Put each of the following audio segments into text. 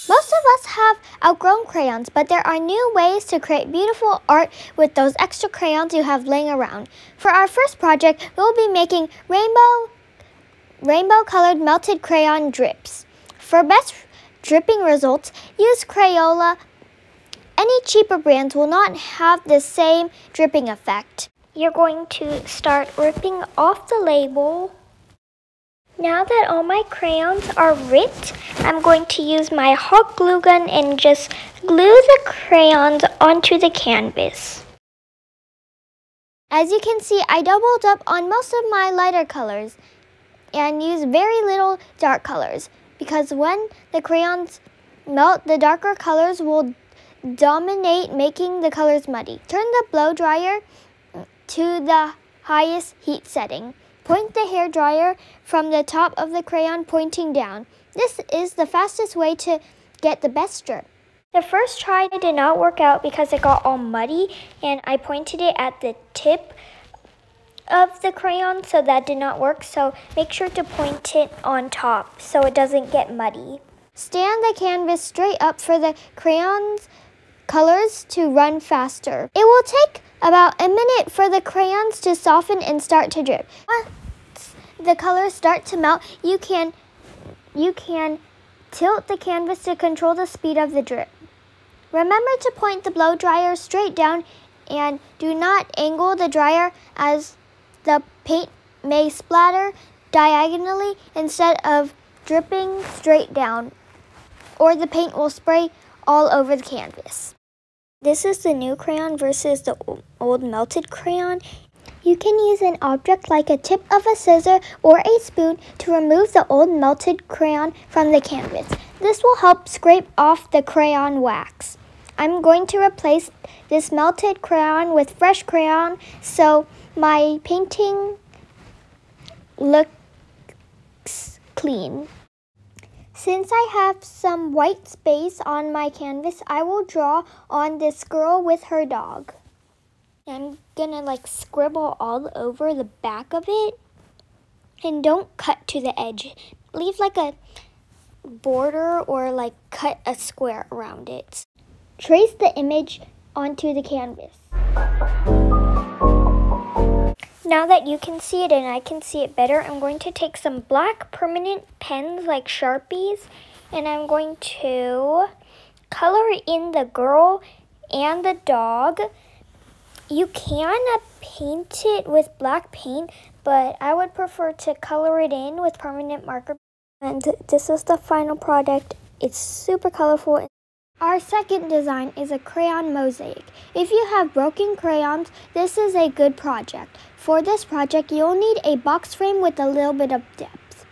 Most of us have outgrown crayons, but there are new ways to create beautiful art with those extra crayons you have laying around. For our first project, we'll be making rainbow-colored melted crayon drips. For best dripping results, use Crayola. Any cheaper brands will not have the same dripping effect. You're going to start ripping off the label. Now that all my crayons are ripped, I'm going to use my hot glue gun and just glue the crayons onto the canvas. As you can see, I doubled up on most of my lighter colors and used very little dark colors because when the crayons melt, the darker colors will dominate, making the colors muddy. Turn the blow dryer to the highest heat setting. Point the hair dryer from the top of the crayon pointing down. This is the fastest way to get the best drip. The first try did not work out because it got all muddy and I pointed it at the tip of the crayon, so that did not work. So make sure to point it on top so it doesn't get muddy. Stand the canvas straight up for the crayons colors to run faster. It will take about a minute for the crayons to soften and start to drip. Once the colors start to melt, you can tilt the canvas to control the speed of the drip. Remember to point the blow dryer straight down and do not angle the dryer, as the paint may splatter diagonally instead of dripping straight down, or the paint will spray all over the canvas. This is the new crayon versus the old melted crayon. You can use an object like a tip of a scissor or a spoon to remove the old melted crayon from the canvas. This will help scrape off the crayon wax. I'm going to replace this melted crayon with fresh crayon so my painting looks clean. Since I have some white space on my canvas, I will draw on this girl with her dog. I'm gonna scribble all over the back of it, and don't cut to the edge. Leave a border or cut a square around it. Trace the image onto the canvas. Now that you can see it and I can see it better, I'm going to take some black permanent pens like Sharpies, and I'm going to color in the girl and the dog. You can paint it with black paint, but I would prefer to color it in with permanent marker. And this is the final product. It's super colorful. Our second design is a crayon mosaic. If you have broken crayons, this is a good project. For this project, you'll need a box frame with a little bit of depth.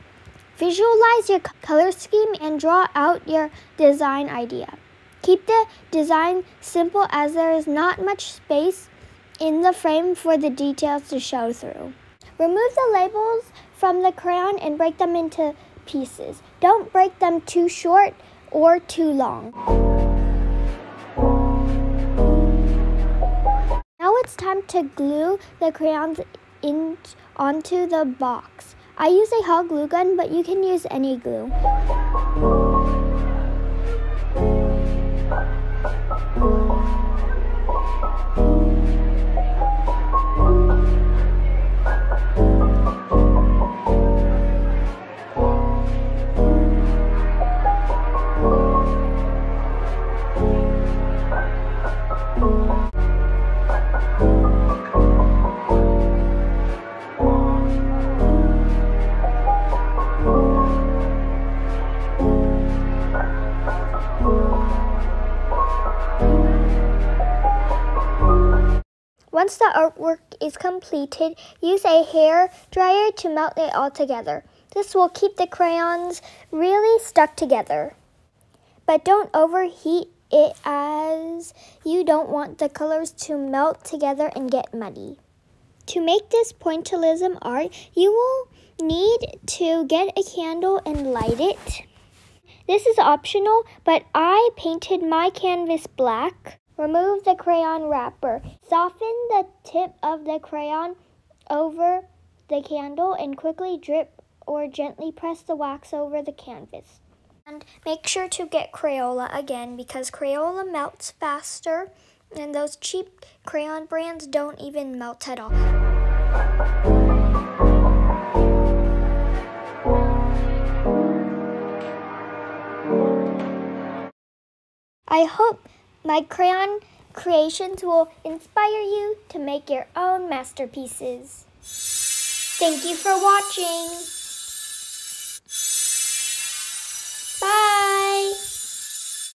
Visualize your color scheme and draw out your design idea. Keep the design simple as there is not much space in the frame for the details to show through. Remove the labels from the crayon and break them into pieces. Don't break them too short or too long. Now it's time to glue the crayons onto the box. I use a hot glue gun, but you can use any glue. Once the artwork is completed, use a hair dryer to melt it all together. This will keep the crayons really stuck together. But don't overheat it, as you don't want the colors to melt together and get muddy. To make this pointillism art, you will need to get a candle and light it. This is optional, but I painted my canvas black. Remove the crayon wrapper. Soften the tip of the crayon over the candle and quickly drip or gently press the wax over the canvas. And make sure to get Crayola again because Crayola melts faster and those cheap crayon brands don't even melt at all. I hope my crayon creations will inspire you to make your own masterpieces. Thank you for watching.